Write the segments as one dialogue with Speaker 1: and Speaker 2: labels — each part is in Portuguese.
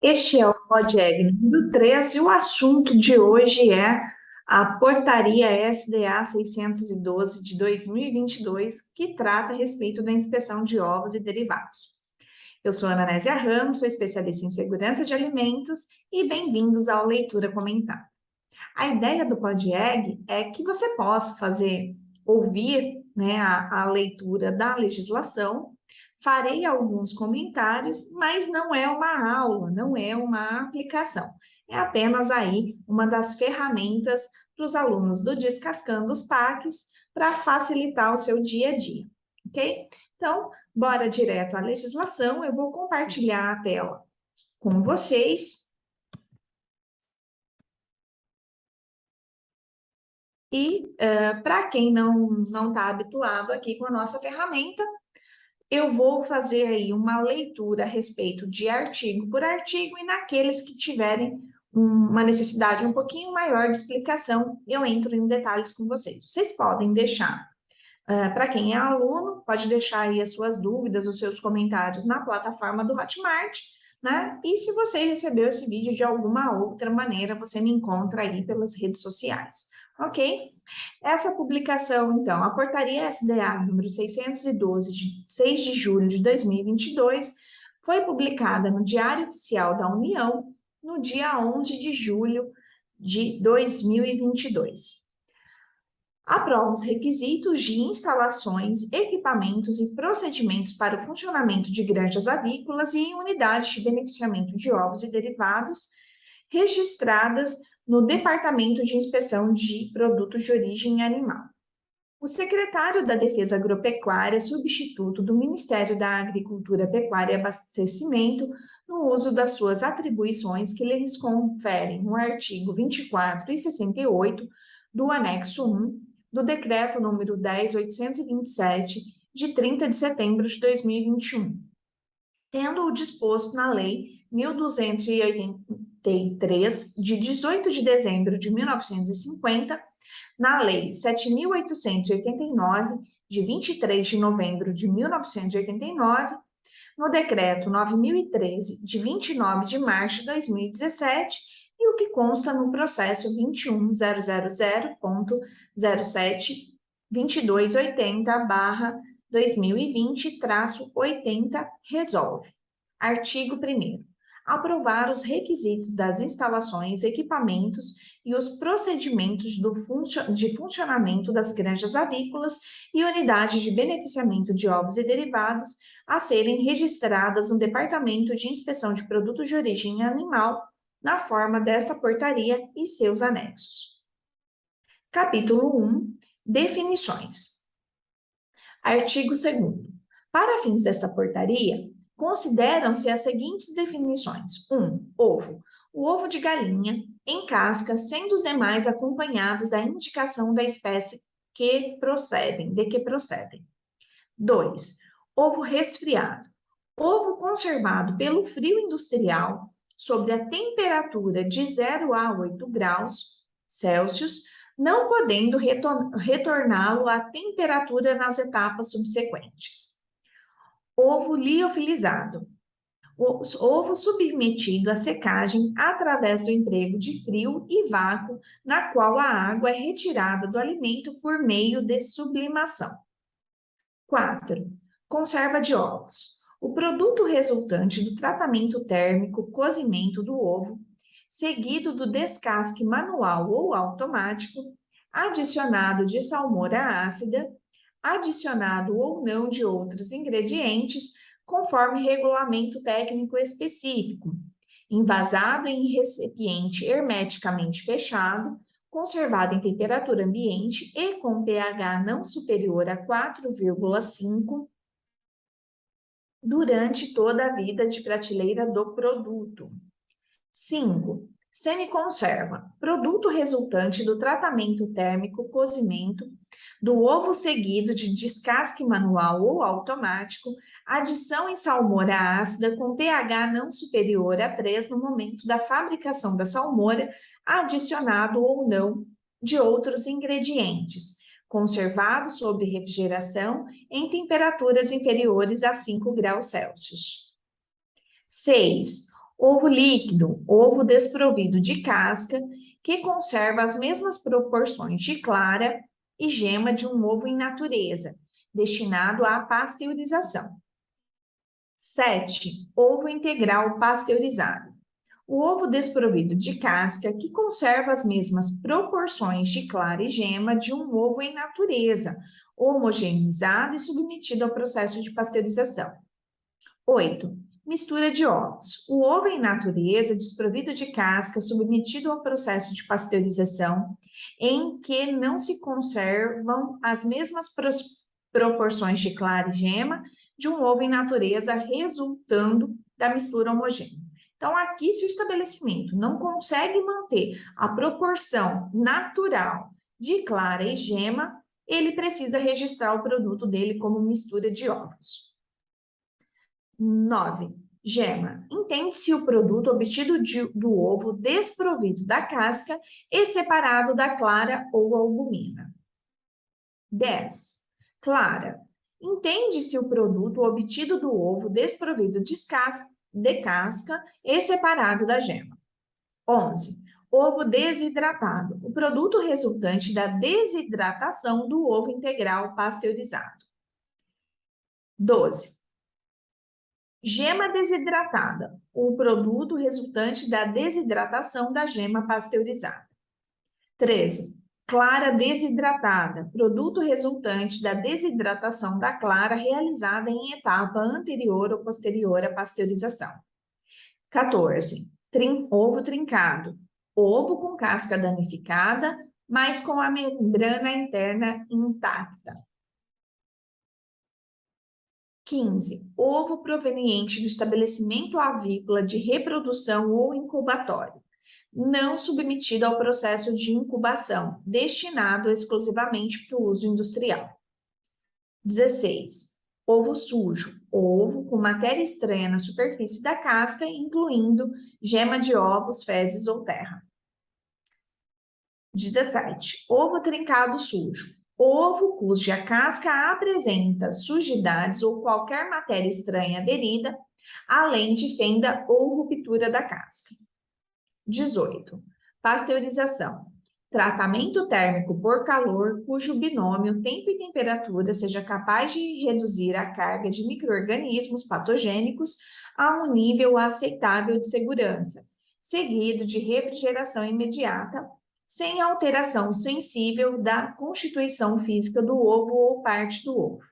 Speaker 1: Este é o PodEg número 3 e o assunto de hoje é a Portaria SDA 612 de 2022, que trata a respeito da inspeção de ovos e derivados. Eu sou Ana Nésia Ramos, sou especialista em segurança de alimentos e bem-vindos ao Leitura Comentada. A ideia do PodEg é que você possa ouvir, né, a leitura da legislação. Farei alguns comentários, mas não é uma aula, não é uma aplicação. É apenas aí uma das ferramentas para os alunos do Descascando os PACs para facilitar o seu dia a dia, ok? Então, bora direto à legislação. Eu vou compartilhar a tela com vocês. E para quem não está habituado aqui com a nossa ferramenta, eu vou fazer aí uma leitura a respeito de artigo por artigo, e naqueles que tiverem uma necessidade um pouquinho maior de explicação, eu entro em detalhes com vocês. Vocês podem deixar, para quem é aluno, pode deixar aí as suas dúvidas, os seus comentários na plataforma do Hotmart, né? E se você recebeu esse vídeo de alguma outra maneira, você me encontra aí pelas redes sociais, ok? Essa publicação, então, a Portaria SDA número 612, de 6 de julho de 2022, foi publicada no Diário Oficial da União no dia 11 de julho de 2022. Aprova os requisitos de instalações, equipamentos e procedimentos para o funcionamento de granjas avícolas e unidades de beneficiamento de ovos e derivados registradas no Departamento de Inspeção de Produtos de Origem Animal. O secretário da Defesa Agropecuária, substituto do Ministério da Agricultura, Pecuária e Abastecimento, no uso das suas atribuições que lhes conferem no artigo 24 e 68 do anexo 1 do Decreto número 10.827, de 30 de setembro de 2021, tendo o disposto na Lei 1.283, de 18 de dezembro de 1950, na Lei 7.889, de 23 de novembro de 1989, no Decreto 9.013, de 29 de março de 2017, e o que consta no processo 21.000.2280/2020-80 resolve. Artigo 1º. Aprovar os requisitos das instalações, equipamentos e os procedimentos de funcionamento das granjas avícolas e unidades de beneficiamento de ovos e derivados a serem registradas no Departamento de Inspeção de Produtos de Origem Animal, na forma desta portaria e seus anexos. Capítulo 1. Definições. Artigo 2º. Para fins desta portaria, consideram-se as seguintes definições. 1. Ovo. O ovo de galinha, em casca, sendo os demais acompanhados da indicação da espécie de que procedem. 2. Ovo resfriado. Ovo conservado pelo frio industrial sobre a temperatura de 0 a 8 graus Celsius, não podendo retorná-lo à temperatura nas etapas subsequentes. Ovo liofilizado. Ovo submetido à secagem através do emprego de frio e vácuo, na qual a água é retirada do alimento por meio de sublimação. 4. Conserva de ovos. O produto resultante do tratamento térmico, cozimento do ovo, seguido do descasque manual ou automático, adicionado de salmoura ácida, adicionado ou não de outros ingredientes, conforme regulamento técnico específico, envasado em recipiente hermeticamente fechado, conservado em temperatura ambiente e com pH não superior a 4,5 durante toda a vida de prateleira do produto. 5. Semiconserva. Produto resultante do tratamento térmico, cozimento, do ovo seguido de descasque manual ou automático, adição em salmoura ácida com pH não superior a 3 no momento da fabricação da salmoura, adicionado ou não de outros ingredientes, conservado sob refrigeração em temperaturas inferiores a 5 graus Celsius. 6. Ovo líquido, ovo desprovido de casca, que conserva as mesmas proporções de clara e gema de um ovo in natureza, destinado à pasteurização. 7. Ovo integral pasteurizado. O ovo desprovido de casca, que conserva as mesmas proporções de clara e gema de um ovo em natureza, homogeneizado e submetido ao processo de pasteurização. 8. Mistura de ovos. O ovo em natureza, desprovido de casca, submetido ao processo de pasteurização, em que não se conservam as mesmas proporções de clara e gema de um ovo em natureza, resultando da mistura homogênea. Então, aqui, se o estabelecimento não consegue manter a proporção natural de clara e gema, ele precisa registrar o produto dele como mistura de ovos. 9. Gema. Entende-se o produto obtido do ovo desprovido da casca e separado da clara ou albumina. 10. Clara. Entende-se o produto obtido do ovo desprovido de casca e separado da gema. 11. Ovo desidratado. O produto resultante da desidratação do ovo integral pasteurizado. 12. Gema desidratada, o produto resultante da desidratação da gema pasteurizada. 13. Clara desidratada, produto resultante da desidratação da clara realizada em etapa anterior ou posterior à pasteurização. 14. Ovo trincado, ovo com casca danificada, mas com a membrana interna intacta. 15. Ovo proveniente do estabelecimento avícola de reprodução ou incubatório, não submetido ao processo de incubação, destinado exclusivamente para o uso industrial. 16. Ovo sujo, ovo com matéria estranha na superfície da casca, incluindo gema de ovos, fezes ou terra. 17. Ovo trincado sujo, ovo cuja casca apresenta sujidades ou qualquer matéria estranha aderida, além de fenda ou ruptura da casca. 18. Pasteurização. Tratamento térmico por calor, cujo binômio tempo e temperatura seja capaz de reduzir a carga de micro-organismos patogênicos a um nível aceitável de segurança, seguido de refrigeração imediata, sem alteração sensível da constituição física do ovo ou parte do ovo.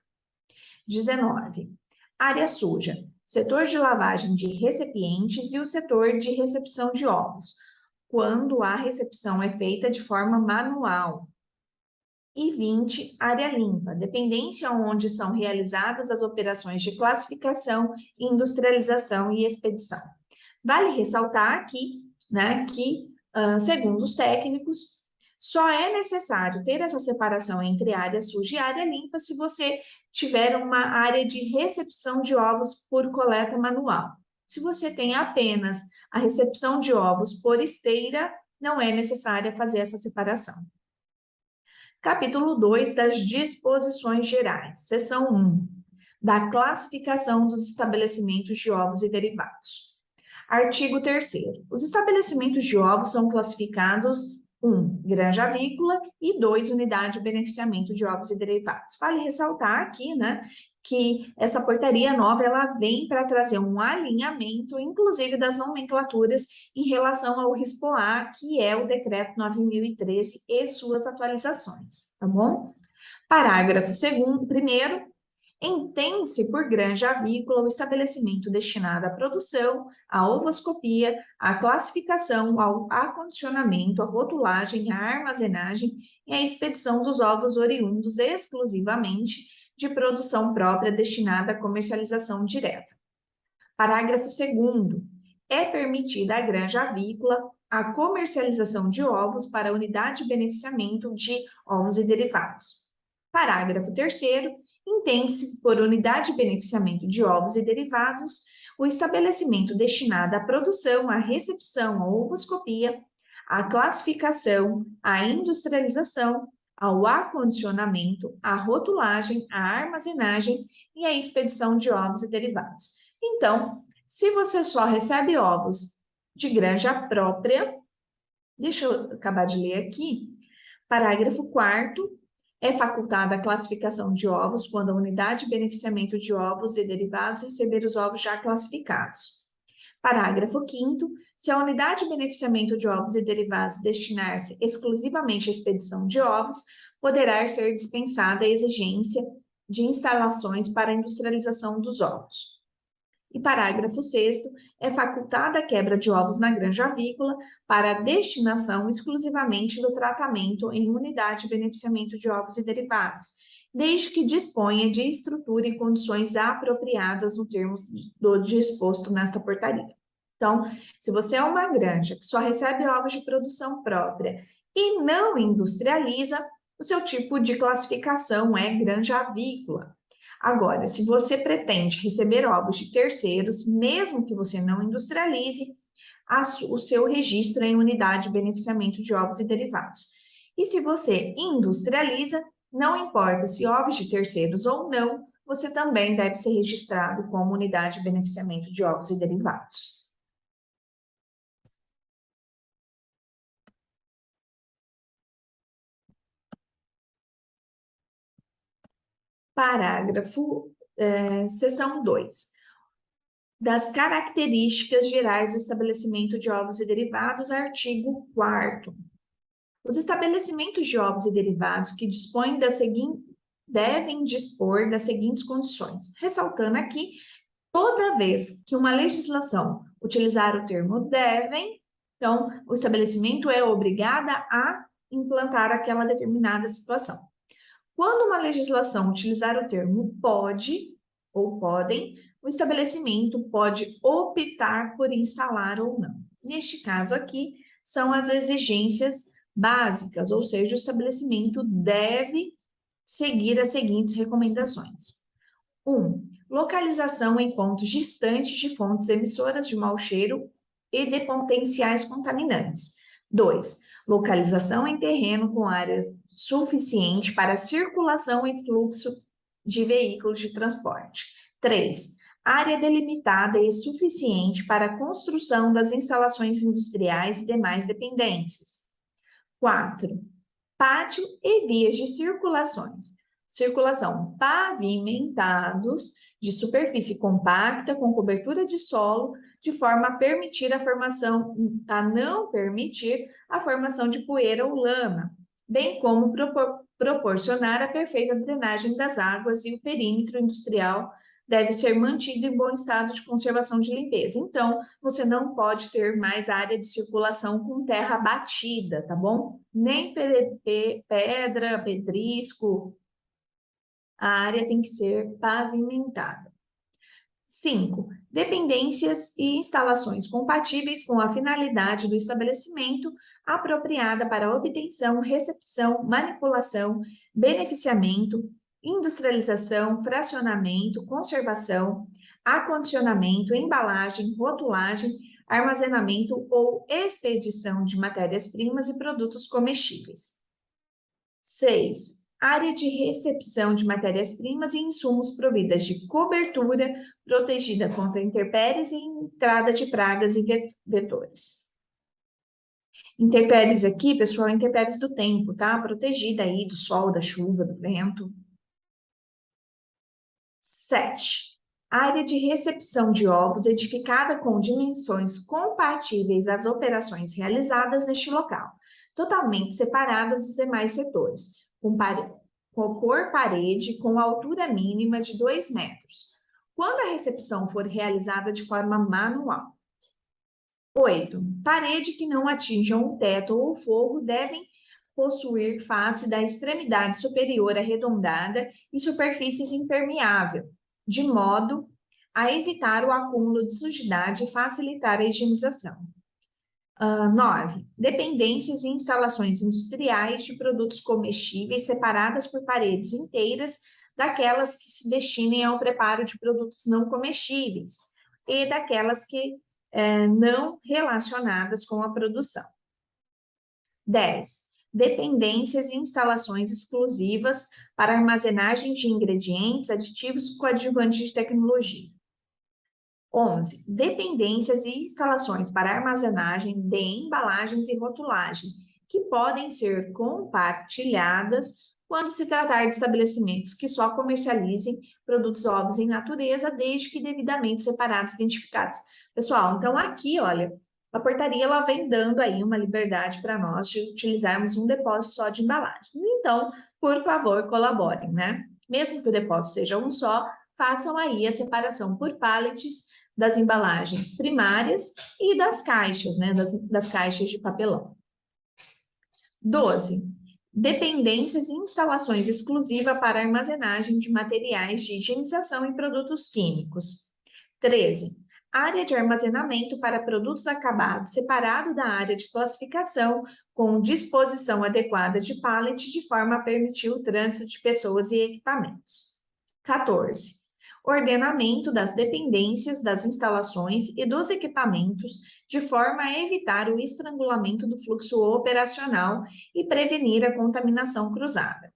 Speaker 1: 19. Área suja. Setor de lavagem de recipientes e o setor de recepção de ovos, quando a recepção é feita de forma manual. E 20. Área limpa. Dependência onde são realizadas as operações de classificação, industrialização e expedição. Vale ressaltar aqui, que segundo os técnicos, só é necessário ter essa separação entre área suja e área limpa se você tiver uma área de recepção de ovos por coleta manual. Se você tem apenas a recepção de ovos por esteira, não é necessária fazer essa separação. Capítulo 2 das disposições gerais, seção 1, da classificação dos estabelecimentos de ovos e derivados. Artigo 3º. Os estabelecimentos de ovos são classificados 1. Granja avícola e 2. Unidade de beneficiamento de ovos e derivados. Vale ressaltar aqui, que essa portaria nova, ela vem para trazer um alinhamento, inclusive das nomenclaturas em relação ao RISPOA, que é o Decreto 9.013 e suas atualizações, tá bom? Parágrafo 1º. Entende-se por granja avícola o estabelecimento destinado à produção, à ovoscopia, à classificação, ao acondicionamento, à rotulagem, à armazenagem e à expedição dos ovos oriundos exclusivamente de produção própria destinada à comercialização direta. Parágrafo 2º. É permitida à granja avícola a comercialização de ovos para a unidade de beneficiamento de ovos e derivados. Parágrafo 3º. Entende-se por unidade de beneficiamento de ovos e derivados o estabelecimento destinado à produção, à recepção, à ovoscopia, à classificação, à industrialização, ao acondicionamento, à rotulagem, à armazenagem e à expedição de ovos e derivados. Então, Se você só recebe ovos de granja própria, deixa eu acabar de ler aqui. Parágrafo 4º. É facultada a classificação de ovos quando a unidade de beneficiamento de ovos e derivados receber os ovos já classificados. Parágrafo 5º. Se a unidade de beneficiamento de ovos e derivados destinar-se exclusivamente à expedição de ovos, poderá ser dispensada a exigência de instalações para a industrialização dos ovos. E parágrafo 6º, é facultada a quebra de ovos na granja avícola para a destinação exclusivamente do tratamento em unidade de beneficiamento de ovos e derivados, desde que disponha de estrutura e condições apropriadas no termos do disposto nesta portaria. Então, se você é uma granja que só recebe ovos de produção própria e não industrializa, o seu tipo de classificação é granja avícola. Agora, se você pretende receber ovos de terceiros, mesmo que você não industrialize, o seu registro é em unidade de beneficiamento de ovos e derivados. E se você industrializa, não importa se ovos de terceiros ou não, você também deve ser registrado como unidade de beneficiamento de ovos e derivados. Seção 2. Das características gerais do estabelecimento de ovos e derivados, artigo 4º. Os estabelecimentos de ovos e derivados que dispõem devem dispor das seguintes condições, ressaltando aqui, toda vez que uma legislação utilizar o termo devem, então o estabelecimento é obrigada a implantar aquela determinada situação. Quando uma legislação utilizar o termo pode ou podem, o estabelecimento pode optar por instalar ou não. Neste caso aqui, são as exigências básicas, ou seja, o estabelecimento deve seguir as seguintes recomendações. 1. Localização em pontos distantes de fontes emissoras de mau cheiro e de potenciais contaminantes. 2. Localização em terreno com áreas suficiente para circulação e fluxo de veículos de transporte. 3. Área delimitada e suficiente para a construção das instalações industriais e demais dependências. 4. Pátio e vias de circulação pavimentados de superfície compacta com cobertura de solo, de forma a não permitir a formação de poeira ou lama, bem como proporcionar a perfeita drenagem das águas, e o perímetro industrial deve ser mantido em bom estado de conservação de limpeza. Então, você não pode ter mais área de circulação com terra batida, tá bom? Nem pedra, pedrisco. A área tem que ser pavimentada. 5. Dependências e instalações compatíveis com a finalidade do estabelecimento, apropriada para obtenção, recepção, manipulação, beneficiamento, industrialização, fracionamento, conservação, acondicionamento, embalagem, rotulagem, armazenamento ou expedição de matérias-primas e produtos comestíveis. 6. Área de recepção de matérias-primas e insumos providas de cobertura, protegida contra intempéries e entrada de pragas e vetores. Intempéries aqui, pessoal, intempéries do tempo, tá? Protegida aí do sol, da chuva, do vento. 7. Área de recepção de ovos edificada com dimensões compatíveis às operações realizadas neste local, totalmente separada dos demais setores, por parede com altura mínima de 2 metros, quando a recepção for realizada de forma manual. 8. Parede que não atinjam o teto ou o forro devem possuir face da extremidade superior arredondada e superfícies impermeável, de modo a evitar o acúmulo de sujidade e facilitar a higienização. 9. Dependências e instalações industriais de produtos comestíveis separadas por paredes inteiras daquelas que se destinem ao preparo de produtos não comestíveis e daquelas que não relacionadas com a produção. 10. Dependências e instalações exclusivas para armazenagem de ingredientes, aditivos e coadjuvantes de tecnologia. 11. Dependências e instalações para armazenagem de embalagens e rotulagem, que podem ser compartilhadas quando se tratar de estabelecimentos que só comercializem produtos ovos em natureza, desde que devidamente separados e identificados. Pessoal, então aqui, olha, a portaria ela vem dando aí uma liberdade para nós de utilizarmos um depósito só de embalagem. Então, por favor, colaborem, né? Mesmo que o depósito seja um só, façam aí a separação por pallets das embalagens primárias e das caixas, né? Das caixas de papelão. 12. Dependências e instalações exclusivas para armazenagem de materiais de higienização e produtos químicos. 13. Área de armazenamento para produtos acabados separado da área de classificação, com disposição adequada de pallet de forma a permitir o trânsito de pessoas e equipamentos. 14. Ordenamento das dependências, das instalações e dos equipamentos, de forma a evitar o estrangulamento do fluxo operacional e prevenir a contaminação cruzada.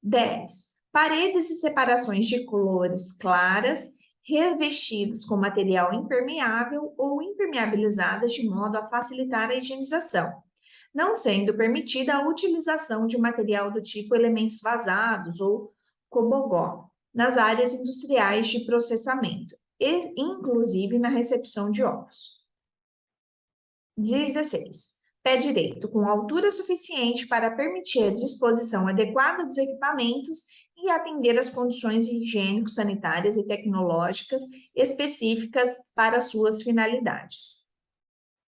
Speaker 1: 10. Paredes e separações de cores claras, revestidas com material impermeável ou impermeabilizadas de modo a facilitar a higienização, não sendo permitida a utilização de material do tipo elementos vazados ou cobogó nas áreas industriais de processamento, e inclusive na recepção de ovos. 16. Pé direito, com altura suficiente para permitir a disposição adequada dos equipamentos e atender às condições higiênico-sanitárias e tecnológicas específicas para suas finalidades.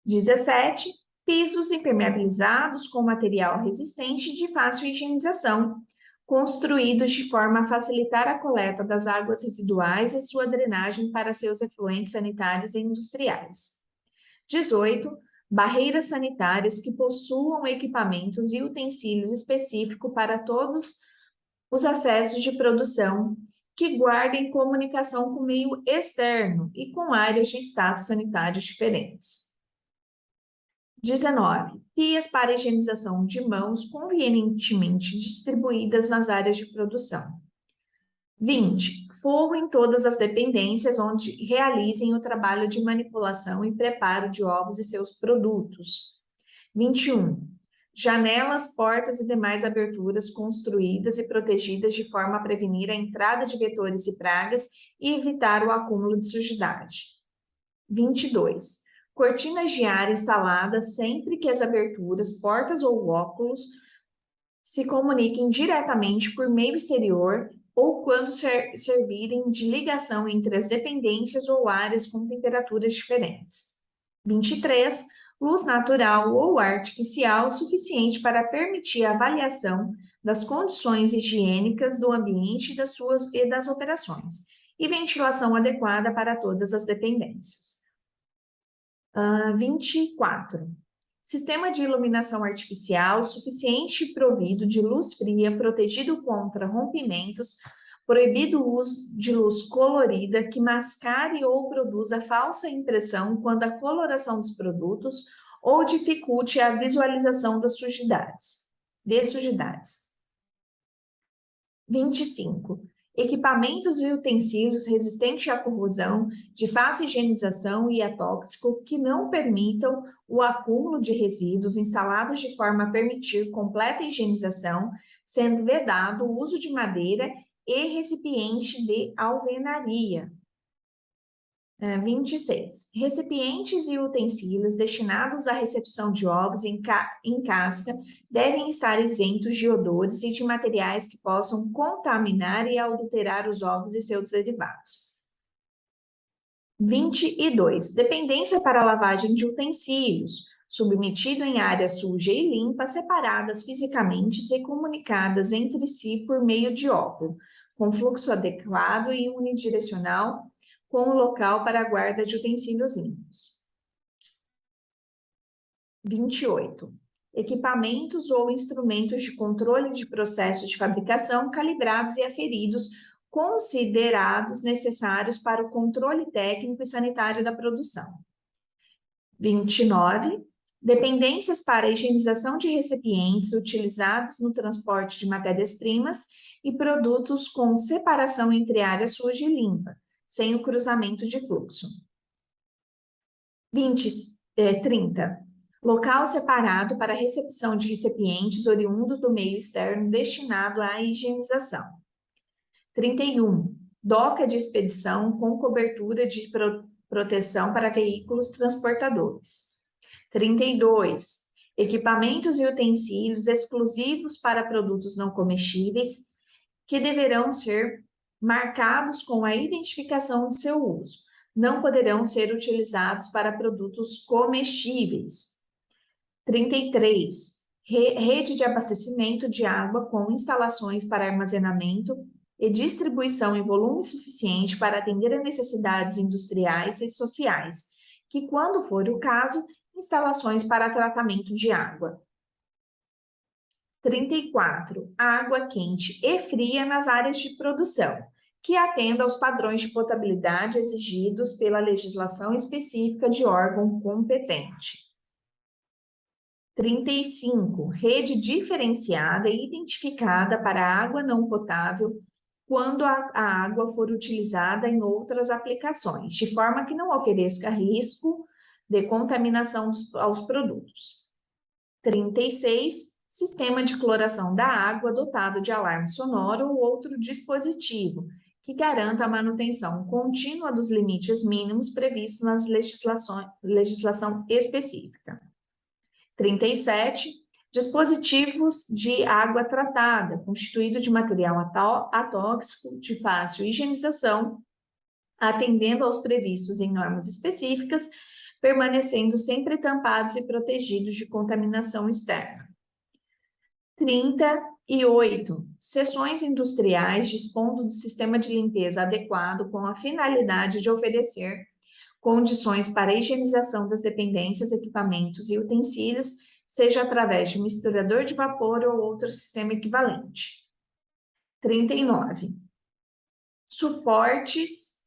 Speaker 1: 17. Pisos impermeabilizados com material resistente e de fácil higienização, construídos de forma a facilitar a coleta das águas residuais e sua drenagem para seus efluentes sanitários e industriais. 18. Barreiras sanitárias que possuam equipamentos e utensílios específicos para todos os acessos de produção, que guardem comunicação com o meio externo e com áreas de status sanitário diferentes. 19. Pias para higienização de mãos convenientemente distribuídas nas áreas de produção. 20. Forro em todas as dependências onde realizem o trabalho de manipulação e preparo de ovos e seus produtos. 21. Janelas, portas e demais aberturas construídas e protegidas de forma a prevenir a entrada de vetores e pragas e evitar o acúmulo de sujidade. 22. Cortinas de ar instaladas sempre que as aberturas, portas ou óculos se comuniquem diretamente por meio exterior ou quando servirem de ligação entre as dependências ou áreas com temperaturas diferentes. 23. Luz natural ou artificial suficiente para permitir a avaliação das condições higiênicas do ambiente e das operações, e ventilação adequada para todas as dependências. 24. Sistema de iluminação artificial suficiente e provido de luz fria, protegido contra rompimentos, proibido o uso de luz colorida que mascare ou produza falsa impressão quando a coloração dos produtos ou dificulte a visualização das sujidades. 25. Equipamentos e utensílios resistentes à corrosão, de fácil higienização e atóxico, que não permitam o acúmulo de resíduos instalados de forma a permitir completa higienização, sendo vedado o uso de madeira e recipiente de alvenaria. 26. Recipientes e utensílios destinados à recepção de ovos em casca devem estar isentos de odores e de materiais que possam contaminar e adulterar os ovos e seus derivados. 22. Dependência para lavagem de utensílios, submetido em área suja e limpa, separadas fisicamente e comunicadas entre si por meio de óculo, com fluxo adequado e unidirecional, com o local para a guarda de utensílios limpos. 28. Equipamentos ou instrumentos de controle de processo de fabricação calibrados e aferidos, considerados necessários para o controle técnico e sanitário da produção. 29. Dependências para a higienização de recipientes utilizados no transporte de matérias-primas e produtos com separação entre área suja e limpa, sem o cruzamento de fluxo. 30. Local separado para recepção de recipientes oriundos do meio externo destinado à higienização. 31. Doca de expedição com cobertura de proteção para veículos transportadores. 32. Equipamentos e utensílios exclusivos para produtos não comestíveis que deverão ser marcados com a identificação de seu uso. Não poderão ser utilizados para produtos comestíveis. 33. Rede de abastecimento de água com instalações para armazenamento e distribuição em volume suficiente para atender a necessidades industriais e sociais, que, quando for o caso, instalações para tratamento de água. 34. Água quente e fria nas áreas de produção, que atenda aos padrões de potabilidade exigidos pela legislação específica de órgão competente. 35. Rede diferenciada e identificada para água não potável quando a água for utilizada em outras aplicações, de forma que não ofereça risco de contaminação aos produtos. 36. Sistema de cloração da água dotado de alarme sonoro ou outro dispositivo que garanta a manutenção contínua dos limites mínimos previstos nas legislação específica. 37. Dispositivos de água tratada, constituído de material atóxico de fácil higienização, atendendo aos previstos em normas específicas, permanecendo sempre tampados e protegidos de contaminação externa. 38. Seções industriais dispondo de sistema de limpeza adequado com a finalidade de oferecer condições para a higienização das dependências, equipamentos e utensílios, seja através de misturador de vapor ou outro sistema equivalente. 39. Suportes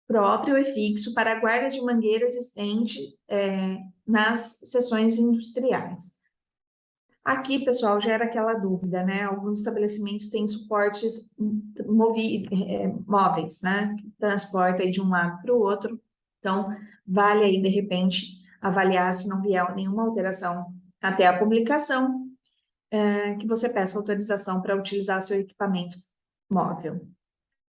Speaker 1: próprio e fixo para a guarda de mangueira existente nas seções industriais. Aqui, pessoal, gera aquela dúvida, né? Alguns estabelecimentos têm suportes móveis, né? Que transporta de um lado para o outro. Então, vale aí, de repente, avaliar se não vier nenhuma alteração até a publicação, que você peça autorização para utilizar seu equipamento móvel.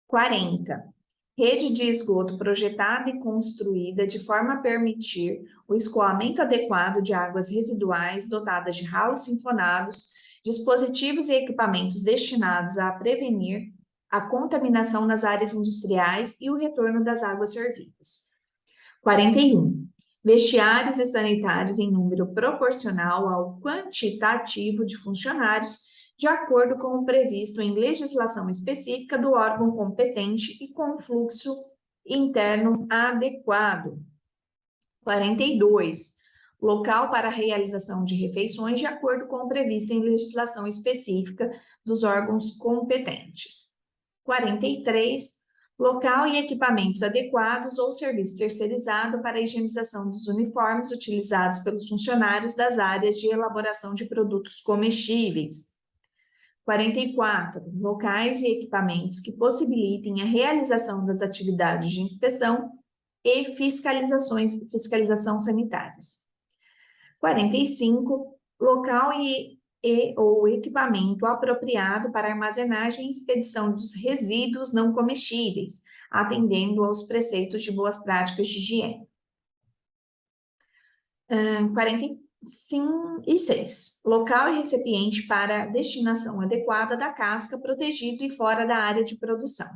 Speaker 1: 40. Rede de esgoto projetada e construída de forma a permitir o escoamento adequado de águas residuais dotadas de ralos sinfonados, dispositivos e equipamentos destinados a prevenir a contaminação nas áreas industriais e o retorno das águas servidas. 41. Vestiários e sanitários em número proporcional ao quantitativo de funcionários, de acordo com o previsto em legislação específica do órgão competente e com fluxo interno adequado. 42. Local para a realização de refeições de acordo com o previsto em legislação específica dos órgãos competentes. 43. Local e equipamentos adequados ou serviço terceirizado para a higienização dos uniformes utilizados pelos funcionários das áreas de elaboração de produtos comestíveis. 44. Locais e equipamentos que possibilitem a realização das atividades de inspeção e fiscalização sanitárias. 45. Local ou equipamento apropriado para armazenagem e expedição dos resíduos não comestíveis, atendendo aos preceitos de boas práticas de higiene. 46. Local e recipiente para destinação adequada da casca, protegido e fora da área de produção.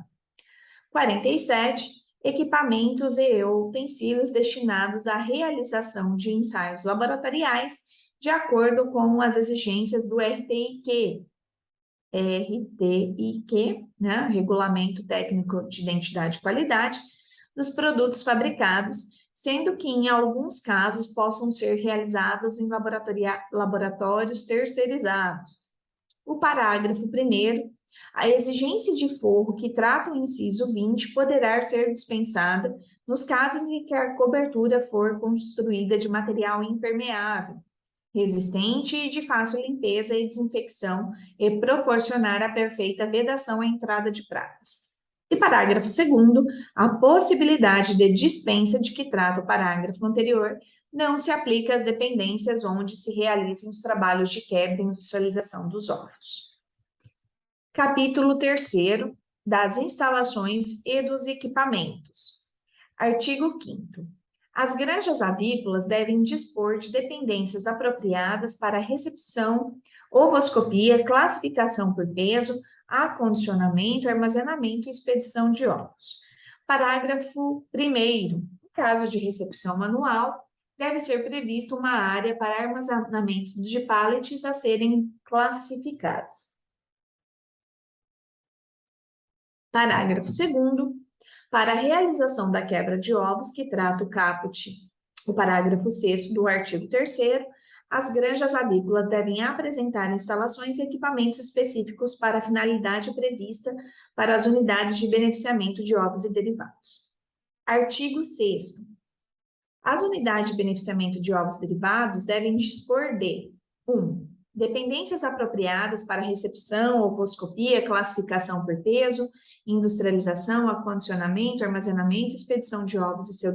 Speaker 1: 47. Equipamentos e utensílios destinados à realização de ensaios laboratoriais de acordo com as exigências do RTIQ, né? Regulamento Técnico de Identidade e Qualidade, dos produtos fabricados, sendo que, em alguns casos, possam ser realizadas em laboratórios terceirizados. O parágrafo 1º, a exigência de forro que trata o inciso 20 poderá ser dispensada nos casos em que a cobertura for construída de material impermeável, resistente e de fácil limpeza e desinfecção e proporcionar a perfeita vedação à entrada de pragas. E parágrafo 2º, a possibilidade de dispensa de que trata o parágrafo anterior não se aplica às dependências onde se realizem os trabalhos de quebra e industrialização dos ovos. Capítulo 3º, das instalações e dos equipamentos. Artigo 5º. As granjas avícolas devem dispor de dependências apropriadas para recepção, ovoscopia, classificação por peso, acondicionamento, armazenamento e expedição de ovos. Parágrafo 1º. No caso de recepção manual, deve ser prevista uma área para armazenamento de pallets a serem classificados. Parágrafo 2º. Para a realização da quebra de ovos, que trata o caput, o parágrafo 6º do artigo 3º, as granjas avícolas devem apresentar instalações e equipamentos específicos para a finalidade prevista para as unidades de beneficiamento de ovos e derivados. Artigo 6º. As unidades de beneficiamento de ovos derivados devem dispor de 1. Dependências apropriadas para recepção, ovoscopia, classificação por peso, industrialização, acondicionamento, armazenamento e expedição de ovos e seus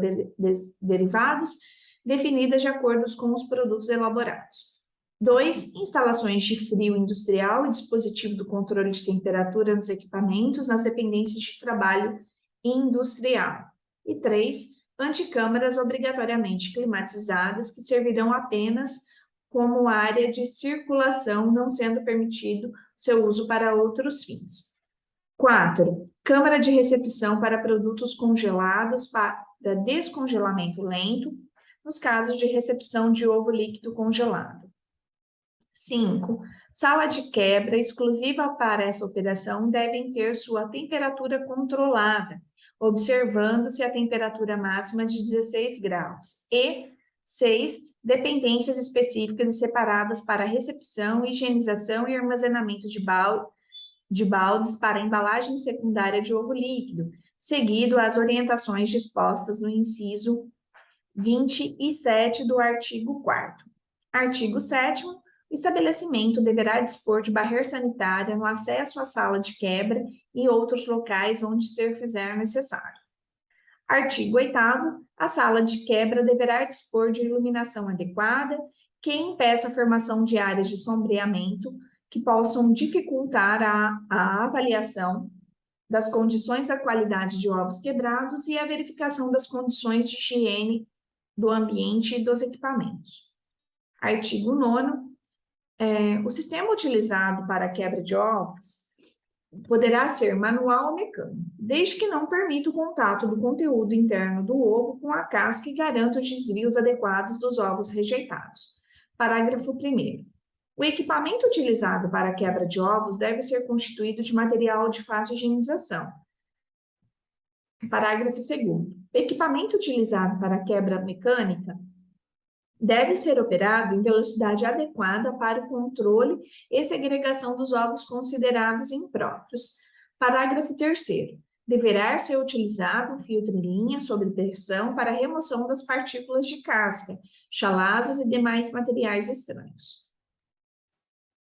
Speaker 1: derivados, definidas de acordo com os produtos elaborados. 2. Instalações de frio industrial e dispositivo do controle de temperatura nos equipamentos nas dependências de trabalho industrial. E 3. Anticâmaras obrigatoriamente climatizadas que servirão apenas como área de circulação, não sendo permitido seu uso para outros fins. 4. Câmara de recepção para produtos congelados para descongelamento lento, nos casos de recepção de ovo líquido congelado. 5. Sala de quebra exclusiva para essa operação devem ter sua temperatura controlada, observando-se a temperatura máxima de 16 graus. E 6. Dependências específicas e separadas para recepção, higienização e armazenamento de baldes para embalagem secundária de ovo líquido, seguido às orientações dispostas no inciso 27 do artigo 4º. Artigo 7º. O estabelecimento deverá dispor de barreira sanitária no acesso à sala de quebra e outros locais onde se fizer necessário. Artigo 8º. A sala de quebra deverá dispor de iluminação adequada que impeça a formação de áreas de sombreamento que possam dificultar a avaliação das condições da qualidade de ovos quebrados e a verificação das condições de higiene do ambiente e dos equipamentos. Artigo 9º. O sistema utilizado para a quebra de ovos poderá ser manual ou mecânico, desde que não permita o contato do conteúdo interno do ovo com a casca e garanta os desvios adequados dos ovos rejeitados. Parágrafo 1º. O equipamento utilizado para a quebra de ovos deve ser constituído de material de fácil higienização. Parágrafo 2º. O equipamento utilizado para a quebra mecânica deve ser operado em velocidade adequada para o controle e segregação dos ovos considerados impróprios. Parágrafo 3º. Deverá ser utilizado um filtro em linha sob pressão para a remoção das partículas de casca, chalasas e demais materiais estranhos.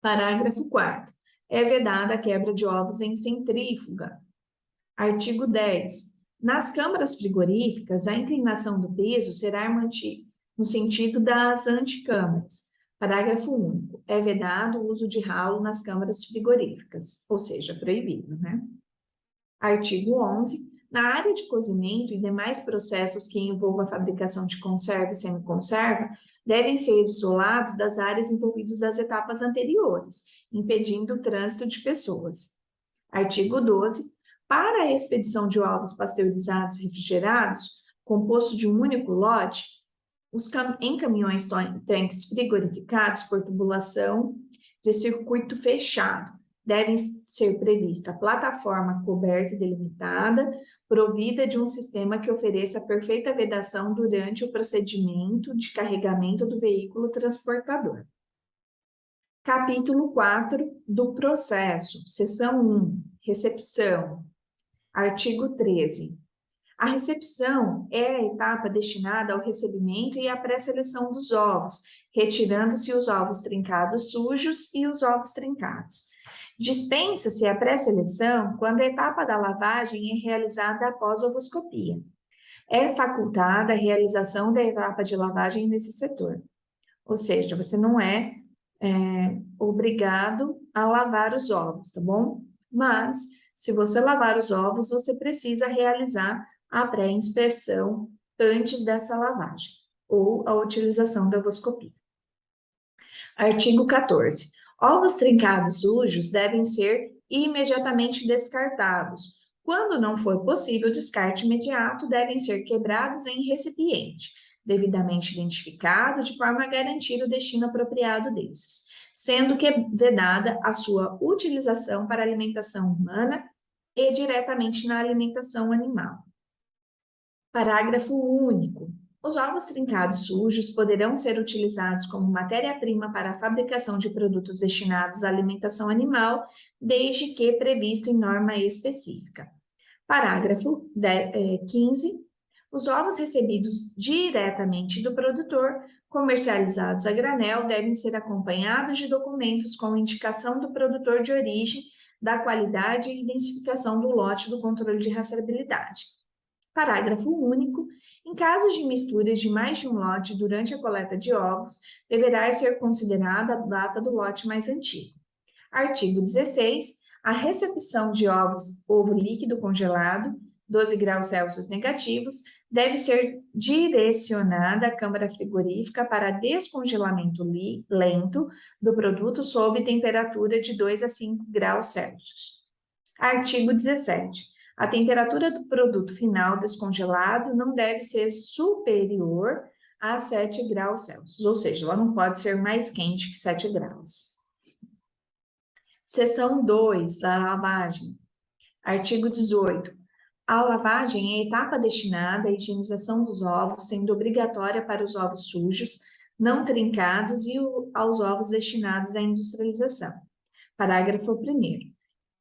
Speaker 1: Parágrafo 4º. É vedada a quebra de ovos em centrífuga. Artigo 10. Nas câmaras frigoríficas, a inclinação do peso será mantida no sentido das anticâmaras. Parágrafo único. É vedado o uso de ralo nas câmaras frigoríficas, ou seja, proibido, né? Artigo 11. Na área de cozimento e demais processos que envolvam a fabricação de conserva e semiconserva, devem ser isolados das áreas envolvidas das etapas anteriores, impedindo o trânsito de pessoas. Artigo 12. Para a expedição de ovos pasteurizados refrigerados, composto de um único lote, em caminhões tanques frigorificados por tubulação de circuito fechado, devem ser prevista plataforma coberta e delimitada, provida de um sistema que ofereça perfeita vedação durante o procedimento de carregamento do veículo transportador. Capítulo 4 do processo, seção 1, recepção. Artigo 13. A recepção é a etapa destinada ao recebimento e à pré-seleção dos ovos, retirando-se os ovos trincados sujos e os ovos trincados. Dispensa-se a pré-seleção quando a etapa da lavagem é realizada após a ovoscopia. É facultada a realização da etapa de lavagem nesse setor. Ou seja, você não é obrigado a lavar os ovos, tá bom? Mas, se você lavar os ovos, você precisa realizar a pré-inspeção antes dessa lavagem, ou a utilização da ovoscopia. Artigo 14. Ovos trincados sujos devem ser imediatamente descartados. Quando não for possível descarte imediato, devem ser quebrados em recipiente, devidamente identificado, de forma a garantir o destino apropriado desses, sendo que vedada a sua utilização para alimentação humana e diretamente na alimentação animal. Parágrafo único. Os ovos trincados sujos poderão ser utilizados como matéria-prima para a fabricação de produtos destinados à alimentação animal, desde que previsto em norma específica. Parágrafo 15. Os ovos recebidos diretamente do produtor, comercializados a granel, devem ser acompanhados de documentos com indicação do produtor de origem, da qualidade e identificação do lote do controle de rastreabilidade. Parágrafo único. Em casos de misturas de mais de um lote durante a coleta de ovos, deverá ser considerada a data do lote mais antigo. Artigo 16. A recepção de ovos, ovo líquido congelado, 12 graus Celsius negativos, deve ser direcionada à câmara frigorífica para descongelamento lento do produto sob temperatura de 2 a 5 graus Celsius. Artigo 17. A temperatura do produto final descongelado não deve ser superior a 7 graus Celsius, ou seja, ela não pode ser mais quente que 7 graus. Seção 2 da lavagem. Artigo 18. A lavagem é a etapa destinada à higienização dos ovos, sendo obrigatória para os ovos sujos, não trincados e aos ovos destinados à industrialização. Parágrafo 1º.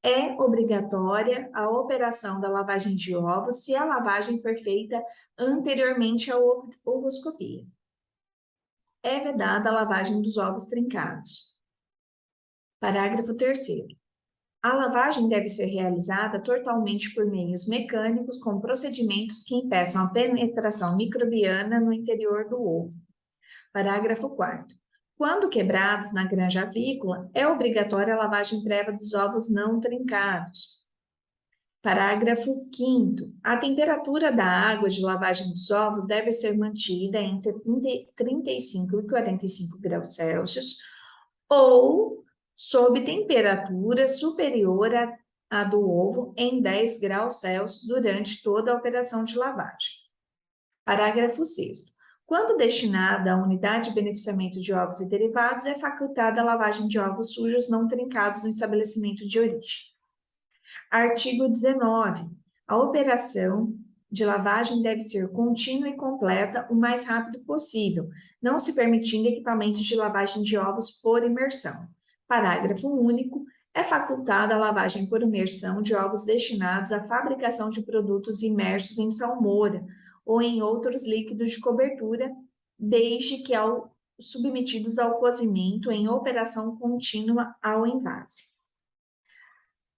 Speaker 1: É obrigatória a operação da lavagem de ovos se a lavagem for feita anteriormente à ovoscopia. É vedada a lavagem dos ovos trincados. Parágrafo 3º. A lavagem deve ser realizada totalmente por meios mecânicos com procedimentos que impeçam a penetração microbiana no interior do ovo. Parágrafo 4º. Quando quebrados na granja avícola, é obrigatória a lavagem prévia dos ovos não trincados. Parágrafo 5º. A temperatura da água de lavagem dos ovos deve ser mantida entre 35 e 45 graus Celsius ou sob temperatura superior à do ovo em 10 graus Celsius durante toda a operação de lavagem. Parágrafo 6º. Quando destinada à unidade de beneficiamento de ovos e derivados, é facultada a lavagem de ovos sujos não trincados no estabelecimento de origem. Artigo 19. A operação de lavagem deve ser contínua e completa o mais rápido possível, não se permitindo equipamentos de lavagem de ovos por imersão. Parágrafo único. É facultada a lavagem por imersão de ovos destinados à fabricação de produtos imersos em salmoura ou em outros líquidos de cobertura, desde que submetidos ao cozimento em operação contínua ao envase.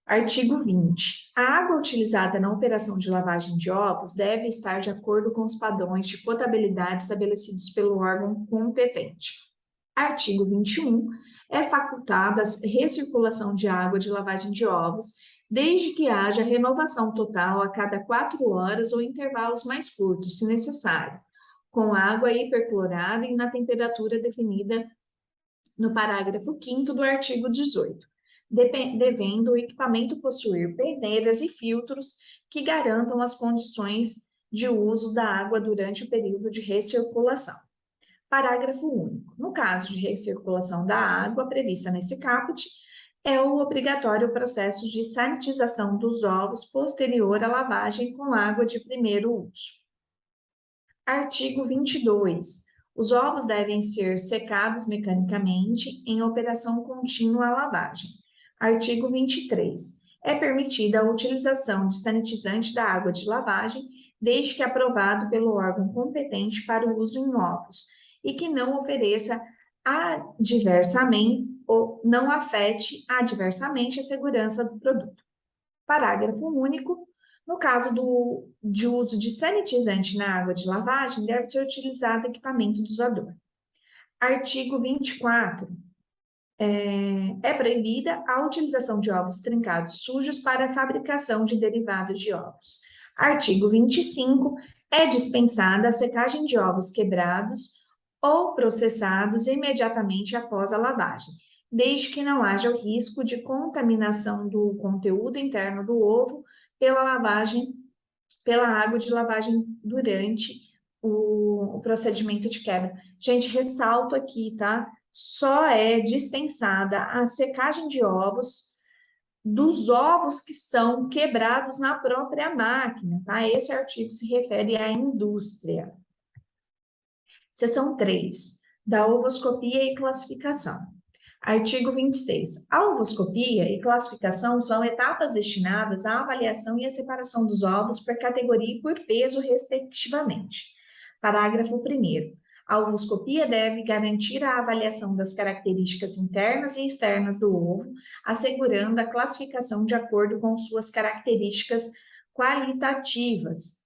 Speaker 1: Artigo 20. A água utilizada na operação de lavagem de ovos deve estar de acordo com os padrões de potabilidade estabelecidos pelo órgão competente. Artigo 21. É facultada a recirculação de água de lavagem de ovos, desde que haja renovação total a cada 4 horas ou intervalos mais curtos, se necessário, com água hiperclorada e na temperatura definida no parágrafo 5º do artigo 18, devendo o equipamento possuir peneiras e filtros que garantam as condições de uso da água durante o período de recirculação. Parágrafo único. No caso de recirculação da água prevista nesse caput, é o obrigatório processo de sanitização dos ovos posterior à lavagem com água de primeiro uso. Artigo 22. Os ovos devem ser secados mecanicamente em operação contínua à lavagem. Artigo 23. É permitida a utilização de sanitizante da água de lavagem, desde que aprovado pelo órgão competente para o uso em ovos, e que não ofereça adversamente ou não afete adversamente a segurança do produto. Parágrafo único. No caso de uso de sanitizante na água de lavagem, deve ser utilizado equipamento dosador. Artigo 24. É proibida a utilização de ovos trincados sujos para a fabricação de derivados de ovos. Artigo 25. É dispensada a secagem de ovos quebrados ou processados imediatamente após a lavagem, desde que não haja o risco de contaminação do conteúdo interno do ovo pela água de lavagem durante o procedimento de quebra. Gente, ressalto aqui, tá? Só é dispensada a secagem de ovos dos ovos que são quebrados na própria máquina, tá? Esse artigo se refere à indústria. Seção 3, da ovoscopia e classificação. Artigo 26. A ovoscopia e classificação são etapas destinadas à avaliação e à separação dos ovos por categoria e por peso, respectivamente. Parágrafo 1º. A ovoscopia deve garantir a avaliação das características internas e externas do ovo, assegurando a classificação de acordo com suas características qualitativas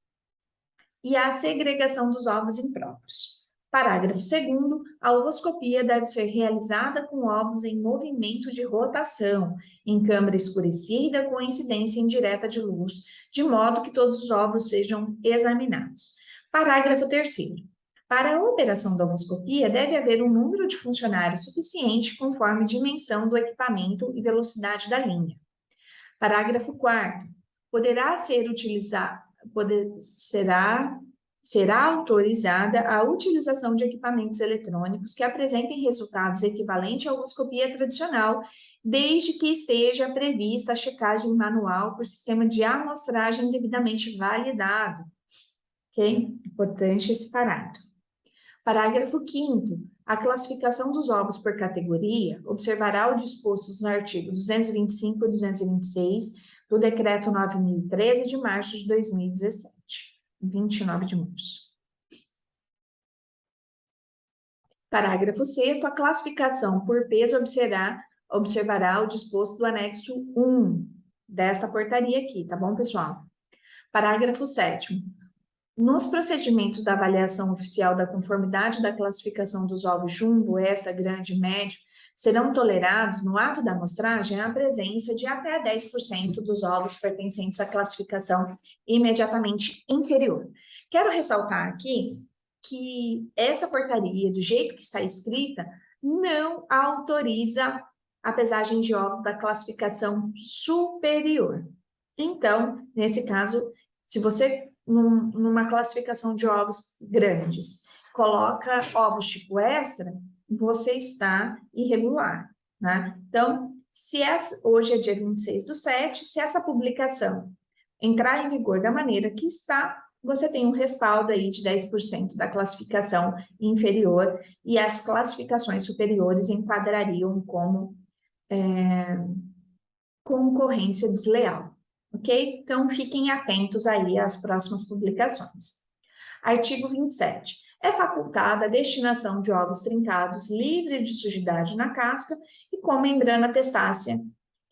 Speaker 1: e a segregação dos ovos impróprios. Parágrafo 2º. A ovoscopia deve ser realizada com ovos em movimento de rotação, em câmara escurecida com incidência indireta de luz, de modo que todos os ovos sejam examinados. Parágrafo 3º. Para a operação da ovoscopia, deve haver um número de funcionários suficiente conforme dimensão do equipamento e velocidade da linha. Parágrafo 4º. Será autorizada a utilização de equipamentos eletrônicos que apresentem resultados equivalentes à ovoscopia tradicional, desde que esteja prevista a checagem manual por sistema de amostragem devidamente validado. Ok? Importante esse parágrafo. Parágrafo 5º. A classificação dos ovos por categoria observará o disposto nos artigos 225 e 226 do Decreto 9.013 de março de 2017. 29 de março. Parágrafo 6º. A classificação por peso observará o disposto do anexo 1 desta portaria aqui, tá bom, pessoal? Parágrafo 7º. Nos procedimentos da avaliação oficial da conformidade da classificação dos ovos jumbo, extra, grande e médio, serão tolerados, no ato da amostragem, a presença de até 10% dos ovos pertencentes à classificação imediatamente inferior. Quero ressaltar aqui que essa portaria, do jeito que está escrita, não autoriza a pesagem de ovos da classificação superior. Então, nesse caso, se você, numa classificação de ovos grandes, coloca ovos tipo extra, você está irregular, né? Então, hoje é dia 26/7, se essa publicação entrar em vigor da maneira que está, você tem um respaldo aí de 10% da classificação inferior e as classificações superiores enquadrariam como concorrência desleal, ok? Então, fiquem atentos aí às próximas publicações. Artigo 27. É facultada a destinação de ovos trincados livre de sujidade na casca e com membrana testácea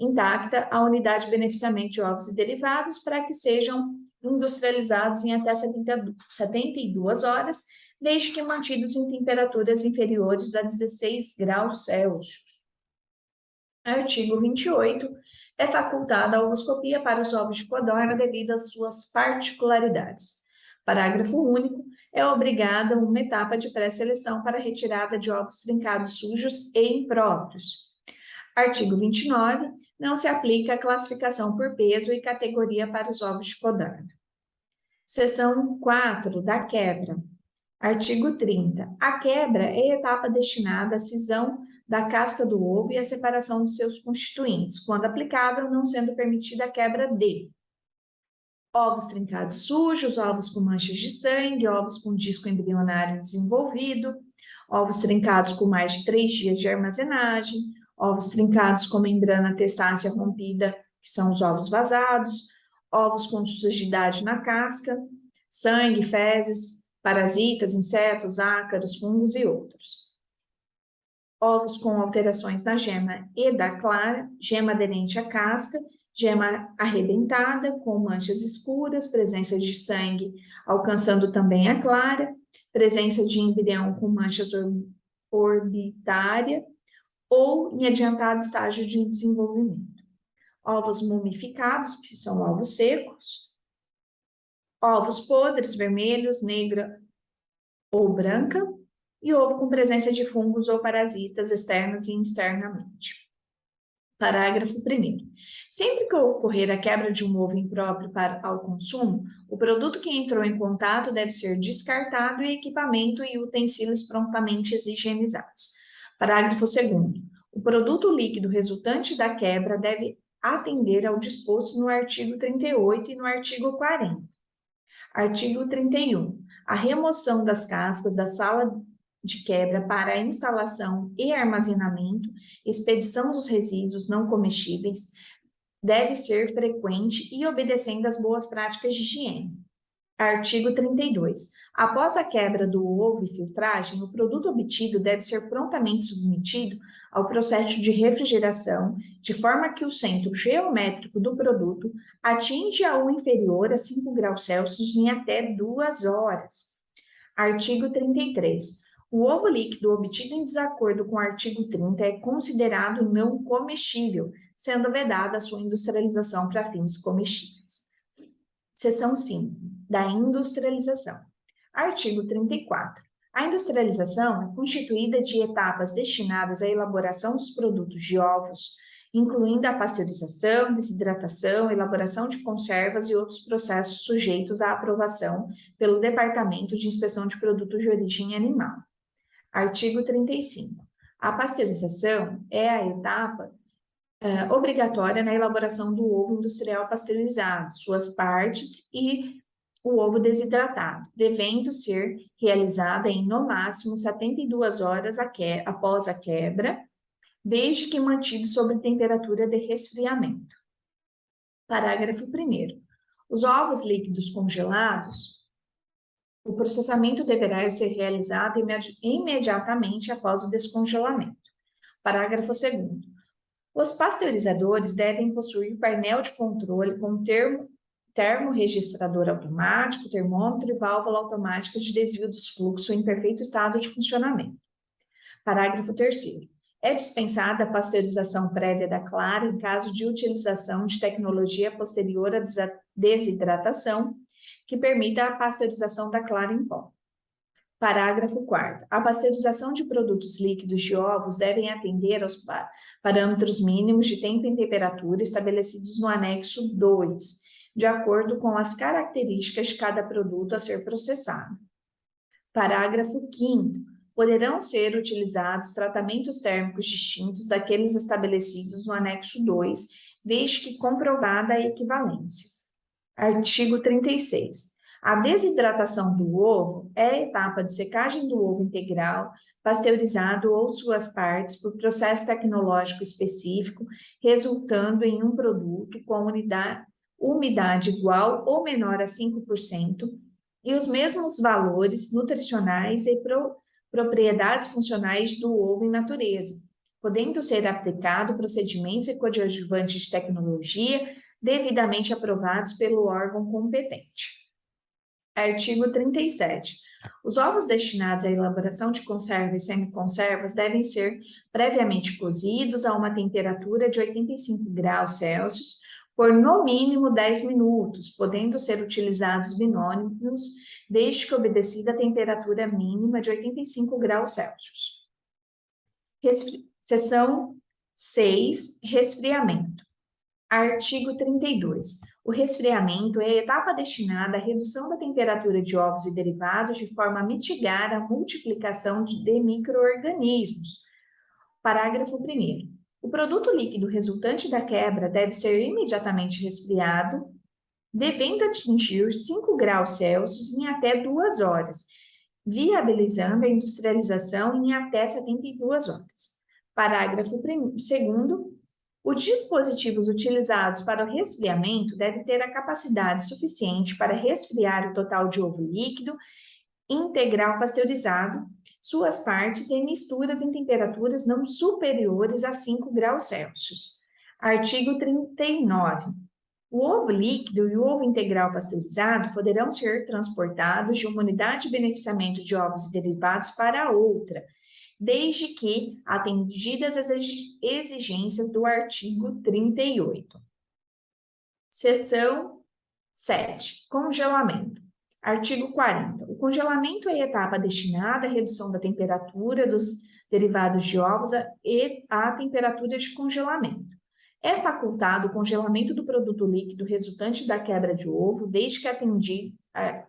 Speaker 1: intacta à unidade de beneficiamento de ovos e derivados para que sejam industrializados em até 72 horas, desde que mantidos em temperaturas inferiores a 16 graus Celsius. Artigo 28. É facultada a ovoscopia para os ovos de codorna devido às suas particularidades. Parágrafo único. É obrigada uma etapa de pré-seleção para retirada de ovos trincados sujos e impróprios. Artigo 29. Não se aplica a classificação por peso e categoria para os ovos de codorna. Seção 4, da quebra. Artigo 30. A quebra é etapa destinada à cisão da casca do ovo e à separação dos seus constituintes, quando aplicável, não sendo permitida a quebra de ovos trincados sujos, ovos com manchas de sangue, ovos com disco embrionário desenvolvido, ovos trincados com mais de 3 dias de armazenagem, ovos trincados com membrana testácea rompida, que são os ovos vazados, ovos com sujidade na casca, sangue, fezes, parasitas, insetos, ácaros, fungos e outros. Ovos com alterações na gema e da clara, gema aderente à casca, gema arrebentada, com manchas escuras, presença de sangue alcançando também a clara, presença de embrião com manchas orbitária ou em adiantado estágio de desenvolvimento. Ovos mumificados, que são ovos secos. Ovos podres, vermelhos, negra ou branca. E ovo com presença de fungos ou parasitas externos e externamente. Parágrafo 1º. Sempre que ocorrer a quebra de um ovo impróprio ao consumo, o produto que entrou em contato deve ser descartado e equipamento e utensílios prontamente higienizados. Parágrafo 2º. O produto líquido resultante da quebra deve atender ao disposto no artigo 38 e no artigo 40. Artigo 31. A remoção das cascas da sala de quebra para a instalação e armazenamento, expedição dos resíduos não comestíveis, deve ser frequente e obedecendo às boas práticas de higiene. Artigo 32. Após a quebra do ovo e filtragem, o produto obtido deve ser prontamente submetido ao processo de refrigeração, de forma que o centro geométrico do produto atinja ou inferior a 5 graus Celsius em até 2 horas. Artigo 33. O ovo líquido obtido em desacordo com o artigo 30 é considerado não comestível, sendo vedada a sua industrialização para fins comestíveis. Seção 5. Da industrialização. Artigo 34. A industrialização é constituída de etapas destinadas à elaboração dos produtos de ovos, incluindo a pasteurização, desidratação, elaboração de conservas e outros processos sujeitos à aprovação pelo Departamento de Inspeção de Produtos de Origem Animal. Artigo 35. A pasteurização é a etapa obrigatória na elaboração do ovo industrial pasteurizado, suas partes e o ovo desidratado, devendo ser realizada em, no máximo, 72 horas após a quebra, desde que mantido sob temperatura de resfriamento. Parágrafo 1º. Os ovos líquidos congelados, o processamento deverá ser realizado imediatamente após o descongelamento. Parágrafo 2º. Os pasteurizadores devem possuir painel de controle com termorregistrador automático, termômetro e válvula automática de desvio dos fluxos em perfeito estado de funcionamento. Parágrafo 3º. É dispensada a pasteurização prévia da clara em caso de utilização de tecnologia posterior à desidratação, que permita a pasteurização da clara em pó. Parágrafo 4º. A pasteurização de produtos líquidos de ovos devem atender aos parâmetros mínimos de tempo e temperatura estabelecidos no anexo 2, de acordo com as características de cada produto a ser processado. Parágrafo 5º. Poderão ser utilizados tratamentos térmicos distintos daqueles estabelecidos no anexo 2, desde que comprovada a equivalência. Artigo 36. A desidratação do ovo é a etapa de secagem do ovo integral, pasteurizado ou suas partes por processo tecnológico específico, resultando em um produto com umidade igual ou menor a 5% e os mesmos valores nutricionais e propriedades funcionais do ovo em natureza, podendo ser aplicado procedimentos e coadjuvantes de tecnologia devidamente aprovados pelo órgão competente. Artigo 37. Os ovos destinados à elaboração de conservas e semiconservas devem ser previamente cozidos a uma temperatura de 85 graus Celsius por no mínimo 10 minutos, podendo ser utilizados binônimos, desde que obedecida a temperatura mínima de 85 graus Celsius. Seção 6. Resfriamento. Artigo 32. O resfriamento é a etapa destinada à redução da temperatura de ovos e derivados de forma a mitigar a multiplicação de micro-organismos. Parágrafo 1º. O produto líquido resultante da quebra deve ser imediatamente resfriado, devendo atingir 5 graus Celsius em até 2 horas, viabilizando a industrialização em até 72 horas. Parágrafo 2º. Os dispositivos utilizados para o resfriamento devem ter a capacidade suficiente para resfriar o total de ovo líquido integral pasteurizado, suas partes em misturas em temperaturas não superiores a 5 graus Celsius. Artigo 39. O ovo líquido e o ovo integral pasteurizado poderão ser transportados de uma unidade de beneficiamento de ovos e derivados para outra, desde que atendidas as exigências do artigo 38. Seção 7. Congelamento. Artigo 40. O congelamento é a etapa destinada à redução da temperatura dos derivados de ovos e à temperatura de congelamento. É facultado o congelamento do produto líquido resultante da quebra de ovo, desde que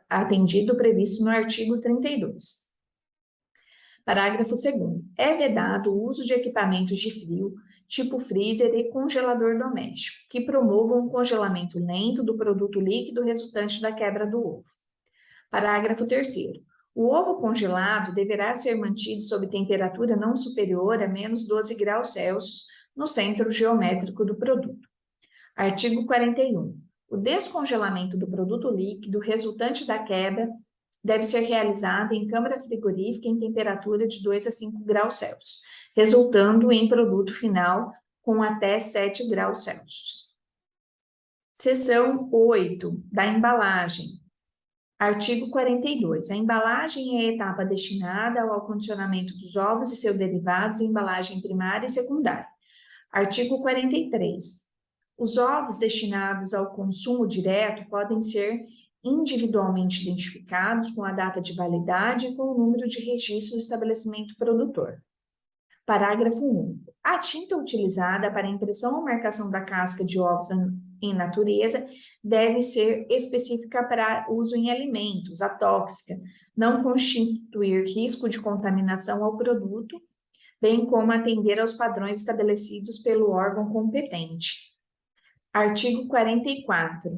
Speaker 1: atendido o previsto no artigo 32. Parágrafo 2º. É vedado o uso de equipamentos de frio, tipo freezer e congelador doméstico, que promovam o congelamento lento do produto líquido resultante da quebra do ovo. Parágrafo 3º. O ovo congelado deverá ser mantido sob temperatura não superior a menos 12 graus Celsius no centro geométrico do produto. Artigo 41. O descongelamento do produto líquido resultante da quebra deve ser realizado em câmara frigorífica em temperatura de 2 a 5 graus Celsius, resultando em produto final com até 7 graus Celsius. Seção 8, da embalagem. Artigo 42. A embalagem é a etapa destinada ao acondicionamento dos ovos e seus derivados em embalagem primária e secundária. Artigo 43. Os ovos destinados ao consumo direto podem ser individualmente identificados com a data de validade e com o número de registro do estabelecimento produtor. Parágrafo 1. A tinta utilizada para impressão ou marcação da casca de ovos em natureza deve ser específica para uso em alimentos, atóxica, não constituir risco de contaminação ao produto, bem como atender aos padrões estabelecidos pelo órgão competente. Artigo 44.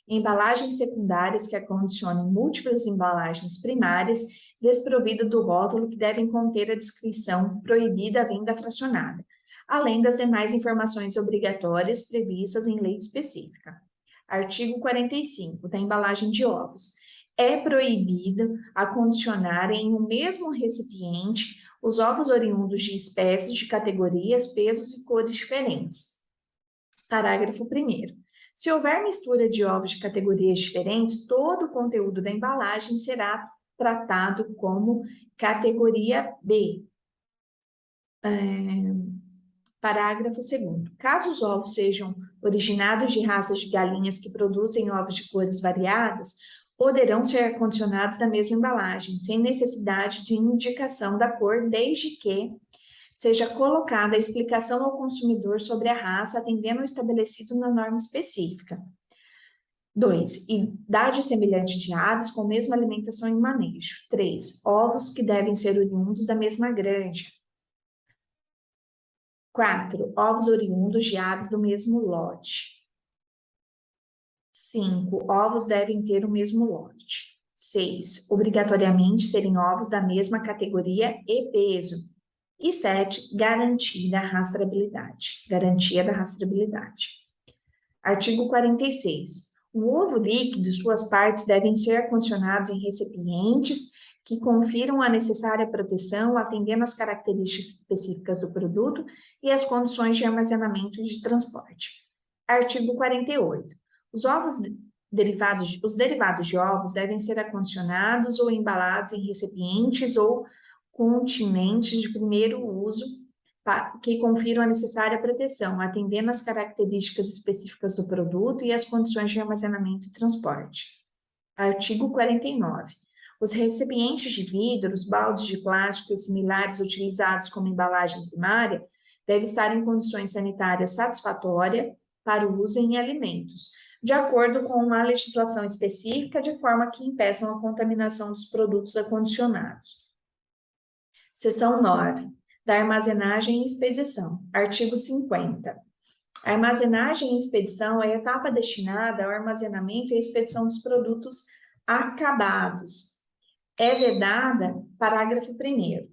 Speaker 1: Embalagens secundárias que acondicionem múltiplas embalagens primárias, desprovida do rótulo que devem conter a descrição proibida a venda fracionada, além das demais informações obrigatórias previstas em lei específica. Artigo 45. Da embalagem de ovos. É proibido acondicionar em um mesmo recipiente os ovos oriundos de espécies de categorias, pesos e cores diferentes. Parágrafo 1º. Se houver mistura de ovos de categorias diferentes, todo o conteúdo da embalagem será tratado como categoria B. Parágrafo 2º. Caso os ovos sejam originados de raças de galinhas que produzem ovos de cores variadas, poderão ser acondicionados na mesma embalagem, sem necessidade de indicação da cor, desde que seja colocada a explicação ao consumidor sobre a raça, atendendo ao estabelecido na norma específica. 2. Idade semelhante de aves com mesma alimentação e manejo. 3. Ovos que devem ser oriundos da mesma granja. 4. Ovos oriundos de aves do mesmo lote. 5. Ovos devem ter o mesmo lote. 6. Obrigatoriamente serem ovos da mesma categoria e peso. E 7. Garantia da rastreabilidade. Artigo 46. O ovo líquido e suas partes devem ser acondicionados em recipientes que confiram a necessária proteção, atendendo às características específicas do produto e às condições de armazenamento e de transporte. Artigo 48. Os derivados de ovos devem ser acondicionados ou embalados em recipientes ou continentes de primeiro uso que confiram a necessária proteção, atendendo às características específicas do produto e às condições de armazenamento e transporte. Artigo 49. Os recipientes de vidro, os baldes de plástico e similares utilizados como embalagem primária devem estar em condições sanitárias satisfatórias para o uso em alimentos, de acordo com uma legislação específica, de forma que impeçam a contaminação dos produtos acondicionados. Seção 9. Da armazenagem e expedição. Artigo 50. A armazenagem e expedição é a etapa destinada ao armazenamento e expedição dos produtos acabados. É vedada, parágrafo 1º.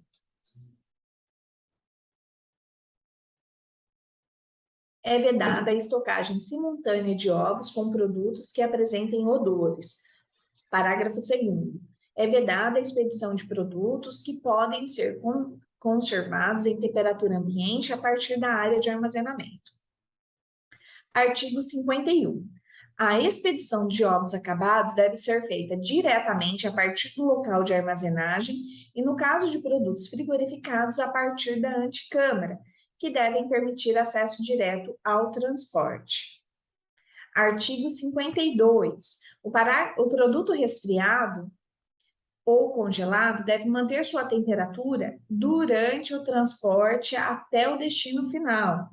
Speaker 1: É vedada a estocagem simultânea de ovos com produtos que apresentem odores. Parágrafo 2º. É vedada a expedição de produtos que podem ser conservados em temperatura ambiente a partir da área de armazenamento. Artigo 51. A expedição de ovos acabados deve ser feita diretamente a partir do local de armazenagem e, no caso de produtos frigorificados, a partir da antecâmara, que devem permitir acesso direto ao transporte. Artigo 52. O produto resfriado ou congelado deve manter sua temperatura durante o transporte até o destino final.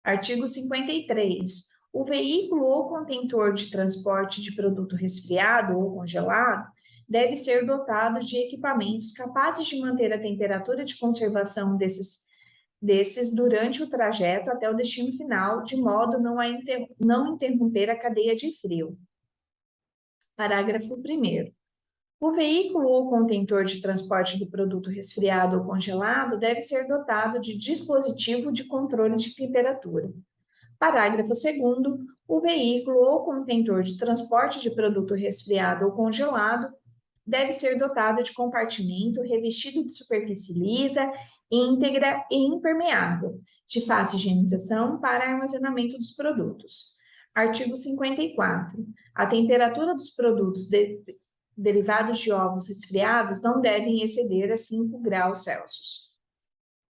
Speaker 1: Artigo 53. O veículo ou contentor de transporte de produto resfriado ou congelado deve ser dotado de equipamentos capazes de manter a temperatura de conservação desses durante o trajeto até o destino final, de modo não interromper a cadeia de frio. Parágrafo 1º. O veículo ou contentor de transporte do produto resfriado ou congelado deve ser dotado de dispositivo de controle de temperatura. Parágrafo 2º. O veículo ou contentor de transporte de produto resfriado ou congelado deve ser dotado de compartimento revestido de superfície lisa, íntegra e impermeável, de fácil higienização para armazenamento dos produtos. Artigo 54. A temperatura dos produtos derivados de ovos resfriados não devem exceder a 5 graus Celsius.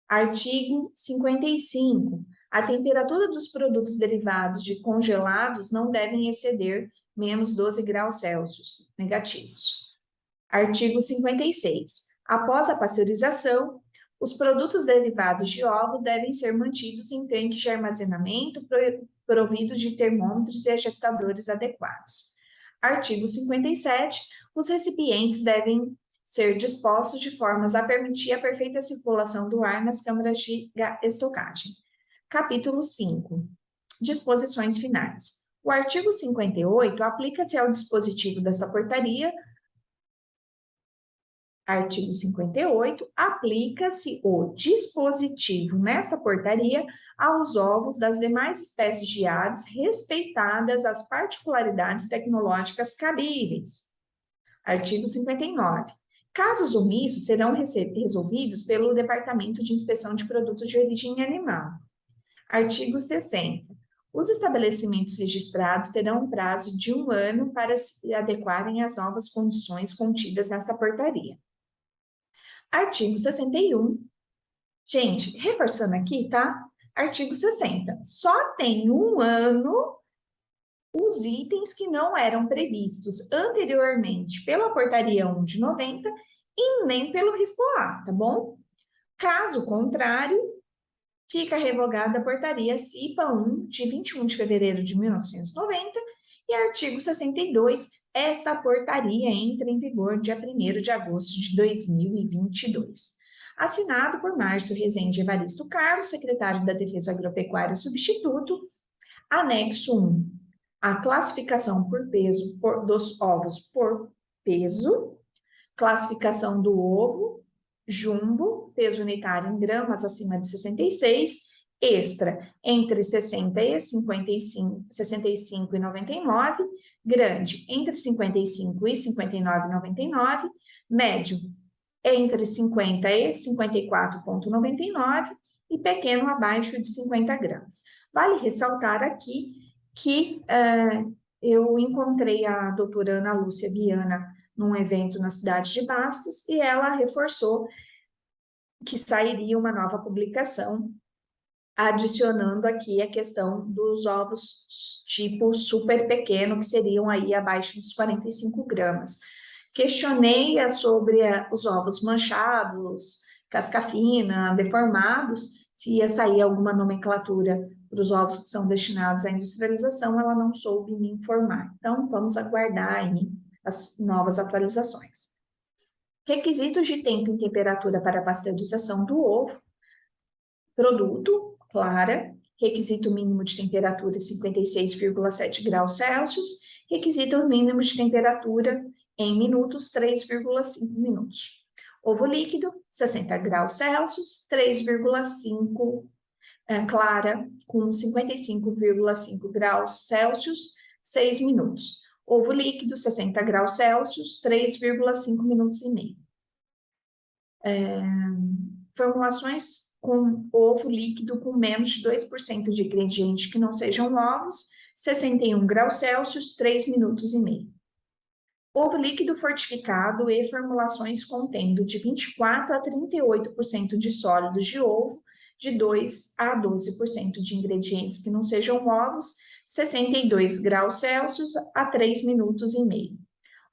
Speaker 1: Artigo 55. A temperatura dos produtos derivados de congelados não devem exceder menos 12 graus Celsius negativos. Artigo 56. Após a pasteurização, os produtos derivados de ovos devem ser mantidos em tanques de armazenamento providos de termômetros e ejectadores adequados. Artigo 57. Os recipientes devem ser dispostos de formas a permitir a perfeita circulação do ar nas câmaras de estocagem. Capítulo 5. Disposições finais. O artigo 58 aplica-se ao dispositivo dessa portaria. Artigo 58, aplica-se o dispositivo nesta portaria aos ovos das demais espécies de aves, respeitadas as particularidades tecnológicas cabíveis. Artigo 59. Casos omissos serão resolvidos pelo Departamento de Inspeção de Produtos de Origem Animal. Artigo 60. Os estabelecimentos registrados terão um prazo de 1 ano para se adequarem às novas condições contidas nesta portaria. Artigo 61. Gente, reforçando aqui, tá? Artigo 60. Só tem 1 ano os itens que não eram previstos anteriormente pela portaria 1 de 90 e nem pelo RISPOA, tá bom? Caso contrário, fica revogada a portaria CIPA 1 de 21 de fevereiro de 1990 e artigo 62. Esta portaria entra em vigor dia 1º de agosto de 2022. Assinado por Márcio Rezende Evaristo Carlos, secretário da Defesa Agropecuária substituto. Anexo 1. A classificação por peso dos ovos por peso. Classificação do ovo jumbo, peso unitário em gramas acima de 66. Extra, entre 60 e 65 e 99, grande, entre 55 e 59,99, médio, entre 50 e 54,99 e pequeno, abaixo de 50 gramas. Vale ressaltar aqui que eu encontrei a doutora Ana Lúcia Viana num evento na cidade de Bastos e ela reforçou que sairia uma nova publicação adicionando aqui a questão dos ovos tipo super pequeno, que seriam aí abaixo dos 45 gramas. Questionei sobre os ovos manchados, casca fina, deformados, se ia sair alguma nomenclatura para os ovos que são destinados à industrialização, ela não soube me informar. Então, vamos aguardar aí as novas atualizações. Requisitos de tempo e temperatura para a pasteurização do ovo. Produto, clara, requisito mínimo de temperatura 56,7 graus Celsius, requisito mínimo de temperatura em minutos 3,5 minutos. Ovo líquido, 60 graus Celsius, 3,5 clara, com 55,5 graus Celsius, 6 minutos. Ovo líquido, 60 graus Celsius, 3,5 minutos e meio. Formulações com ovo líquido com menos de 2% de ingredientes que não sejam ovos, 61 graus Celsius, 3 minutos e meio. Ovo líquido fortificado e formulações contendo de 24% a 38% de sólidos de ovo, de 2% a 12% de ingredientes que não sejam ovos, 62 graus Celsius a 3 minutos e meio.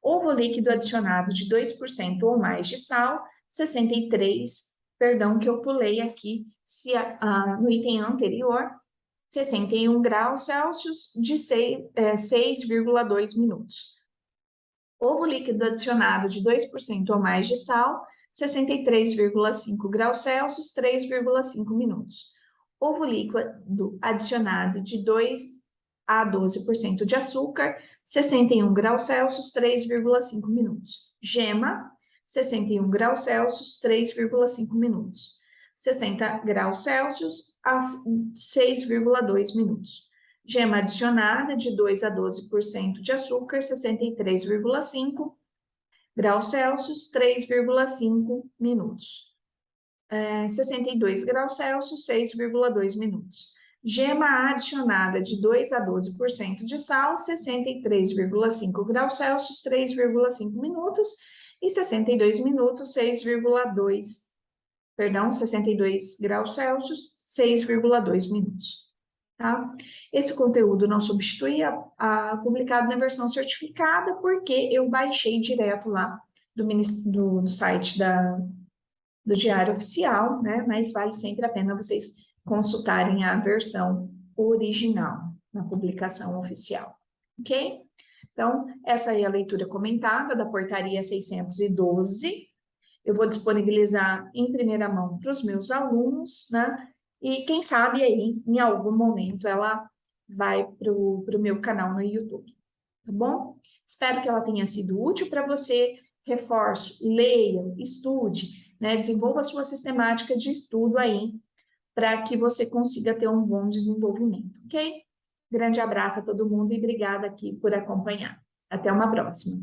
Speaker 1: Ovo líquido adicionado de 2% ou mais de sal, 63, perdão que eu pulei aqui, no item anterior, 61 graus Celsius de 6,2 minutos. Ovo líquido adicionado de 2% ou mais de sal, 63,5 graus Celsius, 3,5 minutos. Ovo líquido adicionado de 2 a 12% de açúcar, 61 graus Celsius, 3,5 minutos. Gema, 61 graus Celsius, 3,5 minutos. 60 graus Celsius a 6,2 minutos. Gema adicionada de 2 a 12% de açúcar, 63,5 graus Celsius, 3,5 minutos. 62 graus Celsius, 6,2 minutos. Gema adicionada de 2 a 12% de sal, 63,5 graus Celsius, 3,5 minutos. E 62 minutos, 62 graus Celsius, 6,2 minutos. Tá? Esse conteúdo não substitui a publicado na versão certificada, porque eu baixei direto lá do site do Diário Oficial, né? Mas vale sempre a pena vocês consultarem a versão original na publicação oficial, ok? Então, essa aí é a leitura comentada da Portaria 612. Eu vou disponibilizar em primeira mão para os meus alunos, né? E quem sabe aí, em algum momento, ela vai para o meu canal no YouTube, tá bom? Espero que ela tenha sido útil para você. Reforço, leia, estude, né? Desenvolva a sua sistemática de estudo aí, para que você consiga ter um bom desenvolvimento, ok? Grande abraço a todo mundo e obrigada aqui por acompanhar. Até uma próxima.